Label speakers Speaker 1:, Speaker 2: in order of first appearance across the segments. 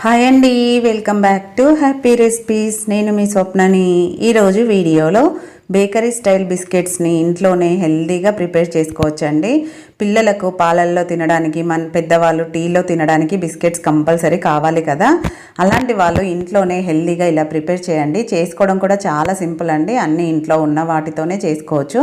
Speaker 1: Hi అండి, welcome back to happy recipes. నేను మీ స్వప్నని. ఈరోజు వీడియోలో బేకరీ స్టైల్ బిస్కెట్స్ని ఇంట్లోనే హెల్తీగా ప్రిపేర్ చేసుకోవచ్చండి. పిల్లలకు పాలల్లో తినడానికి, పెద్దవాళ్ళు టీలో తినడానికి బిస్కెట్స్ కంపల్సరీ కావాలి కదా. అలాంటి వాళ్ళు ఇంట్లోనే హెల్తీగా ఇలా ప్రిపేర్ చేయండి. చేసుకోవడం కూడా చాలా సింపుల్ అండి. అన్నీ ఇంట్లో ఉన్న వాటితోనే చేసుకోవచ్చు.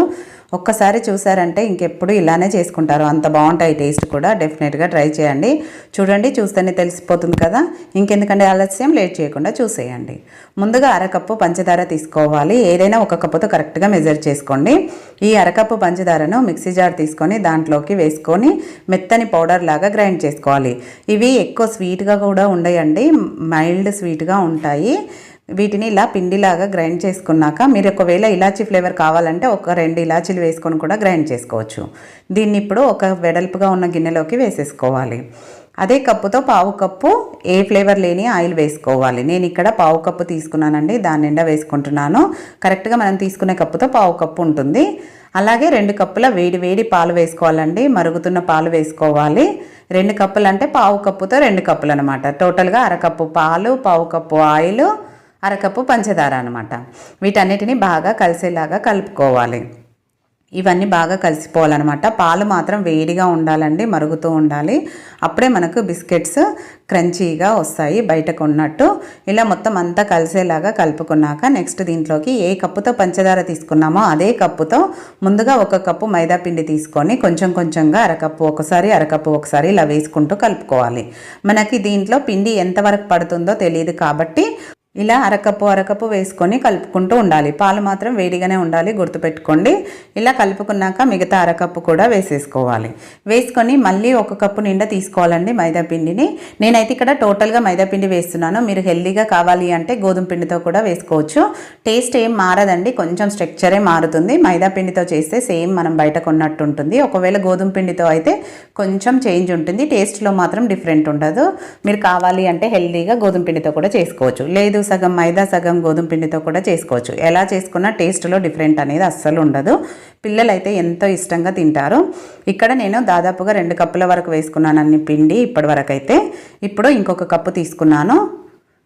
Speaker 1: ఒక్కసారి చూసారంటే ఇంకెప్పుడు ఇలానే చేసుకుంటారు, అంత బాగుంటాయి. టేస్ట్ కూడా డెఫినెట్గా ట్రై చేయండి. చూడండి, చూస్తేనే తెలిసిపోతుంది కదా. ఇంకెందుకంటే ఆలస్యం, లేట్ చేయకుండా చూసేయండి. ముందుగా అరకప్పు పంచదార తీసుకోవాలి. ఏదైనా ఒక కప్పుతో కరెక్ట్గా మెజర్ చేసుకోండి. ఈ అరకప్పు పంచదారను మిక్సీ జార్ తీసుకొని దాంట్లోకి వేసుకొని మెత్తని పౌడర్ లాగా గ్రైండ్ చేసుకోవాలి. ఇవి ఎక్కువ స్వీట్గా కూడా ఉండయండి, మైల్డ్ స్వీట్గా ఉంటాయి. వీటిని ఇలా పిండిలాగా గ్రైండ్ చేసుకున్నాక మీరు ఒకవేళ ఇలాచీ ఫ్లేవర్ కావాలంటే ఒక 2 ఇలాచీలు వేసుకొని కూడా గ్రైండ్ చేసుకోవచ్చు. దీన్ని ఇప్పుడు ఒక వెడల్పుగా ఉన్న గిన్నెలోకి వేసేసుకోవాలి. అదే కప్పుతో పావు కప్పు ఏ ఫ్లేవర్ లేని ఆయిల్ వేసుకోవాలి. నేను ఇక్కడ పావు కప్పు తీసుకున్నానండి, దాని నిండా వేసుకుంటున్నాను. కరెక్ట్గా మనం తీసుకునే కప్పుతో పావు కప్పు ఉంటుంది. అలాగే 2 కప్పుల వేడి పాలు వేసుకోవాలండి. మరుగుతున్న పాలు వేసుకోవాలి. 2 కప్పులు అంటే పావు కప్పుతో 2 కప్పులు అనమాట. టోటల్గా అరకప్పు పాలు, పావు కప్పు ఆయిల్, అరకప్పు పంచదార అనమాట. వీటన్నిటిని బాగా కలిసేలాగా కలుపుకోవాలి. ఇవన్నీ బాగా కలిసిపోవాలన్నమాట. పాలు మాత్రం వేడిగా ఉండాలండి, మరుగుతూ ఉండాలి. అప్పుడే మనకు బిస్కెట్స్ క్రంచీగా వస్తాయి, బయటకు ఉన్నట్టు. ఇలా మొత్తం అంతా కలిసేలాగా కలుపుకున్నాక నెక్స్ట్ దీంట్లోకి ఏ కప్పుతో పంచదార తీసుకున్నామో అదే కప్పుతో ముందుగా 1 కప్పు మైదా పిండి తీసుకొని కొంచెంగా అరకప్పు ఒకసారి ఇలా వేసుకుంటూ కలుపుకోవాలి. మనకి దీంట్లో పిండి ఎంతవరకు పడుతుందో తెలియదు కాబట్టి ఇలా అరకప్పు వేసుకొని కలుపుకుంటూ ఉండాలి. పాలు మాత్రం వేడిగానే ఉండాలి, గుర్తుపెట్టుకోండి. ఇలా కలుపుకున్నాక మిగతా అరకప్పు కూడా వేసేసుకోవాలి. వేసుకొని మళ్ళీ 1 కప్పు నిండా తీసుకోవాలండి మైదా పిండిని. నేనైతే ఇక్కడ టోటల్గా మైదా పిండి వేస్తున్నాను. మీరు హెల్దీగా కావాలి అంటే గోధుమ పిండితో కూడా వేసుకోవచ్చు. టేస్ట్ ఏం మారదండి, కొంచెం స్ట్రక్చరే మారుతుంది. మైదా పిండితో చేస్తే సేమ్ మనం బయట కొన్నట్టు ఉంటుంది. ఒకవేళ గోధుమ పిండితో అయితే కొంచెం చేంజ్ ఉంటుంది, టేస్ట్లో మాత్రం డిఫరెంట్ ఉండదు. మీరు కావాలి అంటే హెల్దీగా గోధుమ పిండితో కూడా చేసుకోవచ్చు. లేదు సగం మైదా సగం గోధుమ పిండితో కూడా చేసుకోవచ్చు. ఎలా చేసుకున్నా టేస్ట్లో డిఫరెంట్ అనేది అస్సలు ఉండదు. పిల్లలైతే ఎంతో ఇష్టంగా తింటారు. ఇక్కడ నేను దాదాపుగా 2 కప్పుల వరకు వేసుకున్నాను అన్ని పిండి ఇప్పటి వరకు అయితే. ఇప్పుడు ఇంకొక కప్పు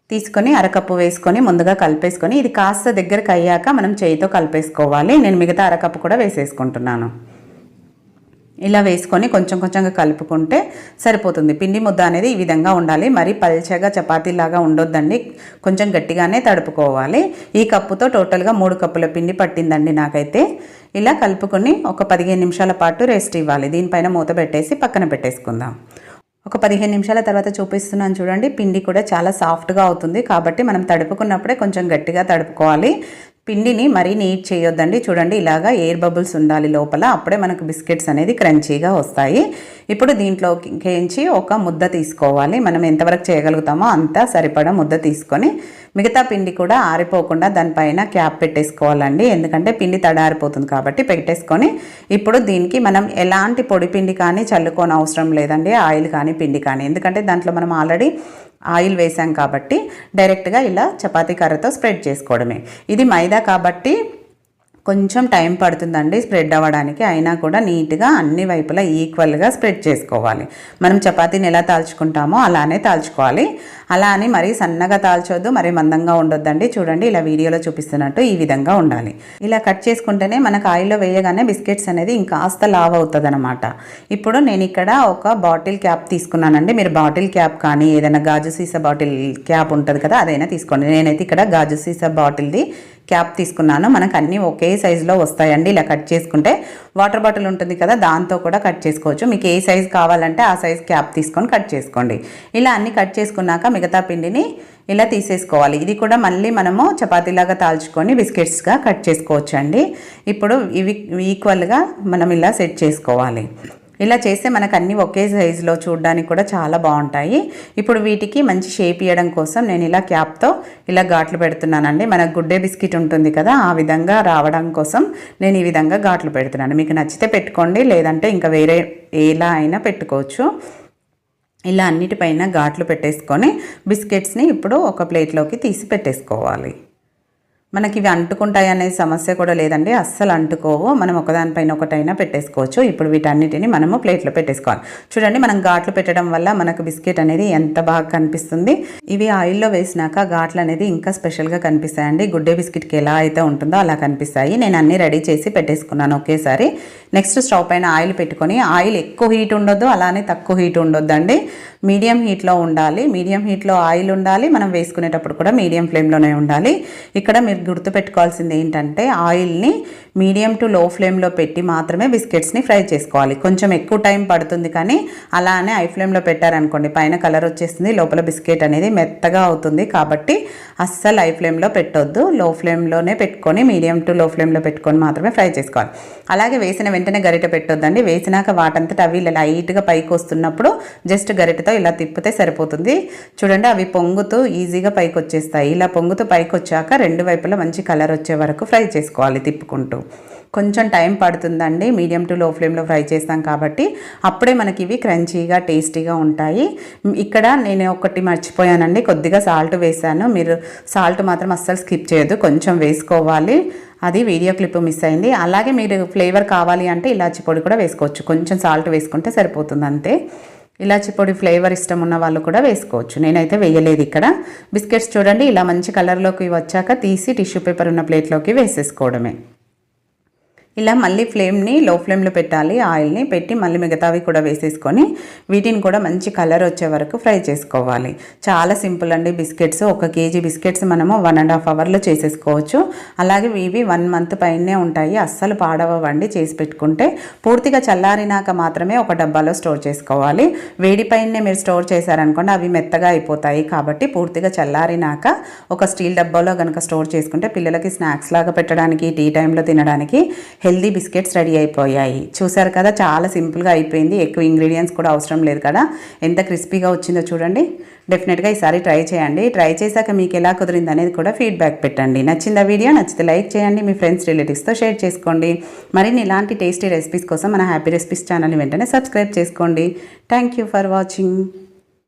Speaker 1: తీసుకొని అరకప్పు వేసుకొని ముందుగా కలిపేసుకొని ఇది కాస్త దగ్గరకు అయ్యాక మనం చేయితో కలిపేసుకోవాలి. నేను మిగతా అరకప్పు కూడా వేసేసుకుంటున్నాను. ఇలా వేసుకొని కొంచెంగా కలుపుకుంటే సరిపోతుంది. పిండి ముద్ద అనేది ఈ విధంగా ఉండాలి. మరి పల్చగా చపాతీలాగా ఉండొద్దండి, కొంచెం గట్టిగానే తడుపుకోవాలి. ఈ కప్పుతో టోటల్గా 3 కప్పుల పిండి పట్టిందండి నాకైతే. ఇలా కలుపుకొని ఒక 15 నిమిషాల పాటు రెస్ట్ ఇవ్వాలి. దీనిపైన మూత పెట్టేసి పక్కన పెట్టేసుకుందాం. ఒక 15 నిమిషాల తర్వాత చూపిస్తున్నాను చూడండి. పిండి కూడా చాలా సాఫ్ట్గా అవుతుంది కాబట్టి మనం తడుపుకున్నప్పుడే కొంచెం గట్టిగా తడుపుకోవాలి. పిండిని మరీ నీట్ చేయొద్దండి. చూడండి, ఇలాగా ఎయిర్ బబుల్స్ ఉండాలి లోపల, అప్పుడే మనకు బిస్కెట్స్ అనేది క్రంచీగా వస్తాయి. ఇప్పుడు దీంట్లోకి ఒక ముద్ద తీసుకోవాలి. మనం ఎంతవరకు చేయగలుగుతామో అంత సరిపడా ముద్ద తీసుకొని మిగతా పిండి కూడా ఆరిపోకుండా దానిపైన క్యాప్ పెట్టేసుకోవాలండి. ఎందుకంటే పిండి తడారిపోతుంది కాబట్టి పెట్టేసుకొని ఇప్పుడు దీనికి మనం ఎలాంటి పొడి పిండి కానీ చల్లుకోని అవసరం లేదండి, ఆయిల్ కానీ పిండి కానీ. ఎందుకంటే దాంట్లో మనం ఆల్రెడీ ఆయిల్ వేసాం కాబట్టి డైరెక్ట్గా ఇలా చపాతీ కర్రతో స్ప్రెడ్ చేసుకోవడమే. ఇది మైదా కాబట్టి కొంచెం టైం పడుతుందండి స్ప్రెడ్ అవ్వడానికి. అయినా కూడా నీట్గా అన్ని వైపులా ఈక్వల్గా స్ప్రెడ్ చేసుకోవాలి. మనం చపాతీని ఎలా తాల్చుకుంటామో అలానే తాల్చుకోవాలి. అలా అని మరీ సన్నగా తాల్చొద్దు, మరీ మందంగా ఉండొద్దండి. చూడండి, ఇలా వీడియోలో చూపిస్తున్నట్టు ఈ విధంగా ఉండాలి. ఇలా కట్ చేసుకుంటేనే మనకు ఆయిల్లో వేయగానే బిస్కెట్స్ అనేది ఇంకాస్త లావ్ అవుతుంది అనమాట. ఇప్పుడు నేను ఇక్కడ ఒక బాటిల్ క్యాప్ తీసుకున్నానండి. మీరు బాటిల్ క్యాప్ కానీ ఏదైనా గాజు సీసా బాటిల్ క్యాప్ ఉంటుంది కదా, అదైనా తీసుకోండి. నేనైతే ఇక్కడ గాజు సీసా బాటిల్ది క్యాప్ తీసుకున్నాను. మనకు అన్నీ ఒకే సైజులో వస్తాయండి. ఇలా కట్ చేసుకుంటే వాటర్ బాటిల్ ఉంటుంది కదా, దాంతో కూడా కట్ చేసుకోవచ్చు. మీకు ఏ సైజు కావాలంటే ఆ సైజ్ క్యాప్ తీసుకొని కట్ చేసుకోండి. ఇలా అన్నీ కట్ చేసుకున్నాక మిగతా పిండిని ఇలా తీసేసుకోవాలి. ఇది కూడా మళ్ళీ మనము చపాతీలాగా తాల్చుకొని బిస్కెట్స్గా కట్ చేసుకోవచ్చు అండి. ఇప్పుడు ఇవి ఈక్వల్గా మనం ఇలా సెట్ చేసుకోవాలి. ఇలా చేస్తే మనకు అన్నీ ఒకే సైజులో చూడడానికి కూడా చాలా బాగుంటాయి. ఇప్పుడు వీటికి మంచి షేప్ ఇవ్వడం కోసం నేను ఇలా క్యాప్తో ఇలా ఘాట్లు పెడుతున్నానండి. మనకు గుడ్డే బిస్కెట్ ఉంటుంది కదా, ఆ విధంగా రావడం కోసం నేను ఈ విధంగా ఘాట్లు పెడుతున్నాను. మీకు నచ్చితే పెట్టుకోండి, లేదంటే ఇంకా వేరే ఎలా అయినా పెట్టుకోవచ్చు. ఇలా అన్నిటిపైన ఘాట్లు పెట్టేసుకొని బిస్కెట్స్ని ఇప్పుడు ఒక ప్లేట్లోకి తీసి పెట్టేసుకోవాలి. మనకి ఇవి అంటుకుంటాయి అనే సమస్య కూడా లేదండి, అస్సలు అంటుకోవు. మనం ఒకదానిపైన ఒకటైనా పెట్టేసుకోవచ్చు. ఇప్పుడు వీటన్నిటిని మనము ప్లేట్లో పెట్టేసుకోవాలి. చూడండి, మనం ఘాట్లు పెట్టడం వల్ల మనకు బిస్కెట్ అనేది ఎంత బాగా కనిపిస్తుంది. ఇవి ఆయిల్లో వేసినాక ఘాట్లు అనేది ఇంకా స్పెషల్గా కనిపిస్తాయండి. గుడ్డే బిస్కెట్కి ఎలా అయితే ఉంటుందో అలా కనిపిస్తాయి. నేను అన్నీ రెడీ చేసి పెట్టేసుకున్నాను ఒకేసారి. నెక్స్ట్ స్టవ్ పైన ఆయిల్ పెట్టుకొని, ఆయిల్ ఎక్కువ హీట్ ఉండొద్దు, అలానే తక్కువ హీట్ ఉండొద్దండి, మీడియం హీట్లో ఉండాలి. మీడియం హీట్లో ఆయిల్ ఉండాలి, మనం వేసుకునేటప్పుడు కూడా మీడియం ఫ్లేమ్లోనే ఉండాలి. ఇక్కడ మీరు గుర్తుపెట్టుకోవాల్సింది ఏంటంటే, ఆయిల్ని మీడియం టు లో ఫ్లేమ్లో పెట్టి మాత్రమే బిస్కెట్స్ని ఫ్రై చేసుకోవాలి. కొంచెం ఎక్కువ టైం పడుతుంది, కానీ అలానే హై ఫ్లేమ్లో పెట్టారనుకోండి పైన కలర్ వచ్చేస్తుంది, లోపల బిస్కెట్ అనేది మెత్తగా అవుతుంది. కాబట్టి అస్సలు హై ఫ్లేమ్లో పెట్టొద్దు, లో ఫ్లేమ్లోనే పెట్టుకొని మీడియం టు లో ఫ్లేమ్లో పెట్టుకొని మాత్రమే ఫ్రై చేసుకోవాలి. అలాగే వేసిన వెంటనే గరిట పెట్టొద్దండి. వేసినాక వాటంతట అవి లైట్గా పైకి వస్తున్నప్పుడు జస్ట్ గరిటతో ఇలా తిప్పితే సరిపోతుంది. చూడండి, అవి పొంగుతూ ఈజీగా పైకి వచ్చేస్తాయి. ఇలా పొంగుతూ పైకి వచ్చాక రెండు వైపులా మంచి కలర్ వచ్చే వరకు ఫ్రై చేసుకోవాలి తిప్పుకుంటూ. కొంచెం టైం పడుతుందండి, మీడియం టు లో ఫ్లేమ్లో ఫ్రై చేస్తాం కాబట్టి అప్పుడే మనకి ఇవి క్రంచీగా టేస్టీగా ఉంటాయి. ఇక్కడ నేను ఒకటి మర్చిపోయానండి, కొద్దిగా సాల్ట్ వేసాను. మీరు సాల్ట్ మాత్రం అస్సలు స్కిప్ చేయొద్దు, కొంచెం వేసుకోవాలి. అది వీడియో క్లిప్ మిస్ అయింది. అలాగే మీరు ఫ్లేవర్ కావాలి అంటే ఇలాచి పొడి కూడా వేసుకోవచ్చు, కొంచెం సాల్ట్ వేసుకుంటే సరిపోతుంది అంతే. ఇలాచి పొడి ఫ్లేవర్ ఇష్టం ఉన్న వాళ్ళు కూడా వేసుకోవచ్చు, నేనైతే వేయలేదు. ఇక్కడ బిస్కెట్స్ చూడండి ఇలా మంచి కలర్లోకి వచ్చాక తీసి టిష్యూ పేపర్ ఉన్న ప్లేట్లోకి వేసేసుకోవడమే. ఇలా మళ్ళీ ఫ్లేమ్ని లో ఫ్లేమ్లో పెట్టాలి, ఆయిల్ని పెట్టి మళ్ళీ మిగతావి కూడా వేసేసుకొని వీటిని కూడా మంచి కలర్ వచ్చే వరకు ఫ్రై చేసుకోవాలి. చాలా సింపుల్ అండి బిస్కెట్స్. 1 కేజీ బిస్కెట్స్ మనము 1.5 అవర్లో చేసేసుకోవచ్చు. అలాగే ఇవి 1 మంత్ పైనే ఉంటాయి, అస్సలు పాడవండి చేసి పెట్టుకుంటే. పూర్తిగా చల్లారినాక మాత్రమే ఒక డబ్బాలో స్టోర్ చేసుకోవాలి. వేడి పైనే మీరు స్టోర్ చేశారనుకోండి అవి మెత్తగా అయిపోతాయి. కాబట్టి పూర్తిగా చల్లారినాక ఒక స్టీల్ డబ్బాలో కనుక స్టోర్ చేసుకుంటే పిల్లలకి స్నాక్స్ లాగా పెట్టడానికి, టీ టైంలో తినడానికి హెల్దీ బిస్కెట్స్ రెడీ అయిపోయాయి. చూసారు కదా, చాలా సింపుల్గా అయిపోయింది. ఎక్కువ ఇంగ్రీడియంట్స్ కూడా అవసరం లేదు కదా. ఎంత క్రిస్పీగా వచ్చిందో చూడండి. డెఫినెట్గా ఈసారి ట్రై చేయండి. ట్రై చేశాక మీకు ఎలా కుదిరింది అనేది కూడా ఫీడ్బ్యాక్ పెట్టండి. నచ్చిందా వీడియో? నచ్చితే లైక్ చేయండి, మీ ఫ్రెండ్స్ రిలేటివ్స్తో షేర్ చేసుకోండి. మరిన్ని ఇలాంటి టేస్టీ రెసిపీస్ కోసం మన హ్యాపీ రెసిపీస్ ఛానల్ని వెంటనే సబ్స్క్రైబ్ చేసుకోండి. Thank you for watching.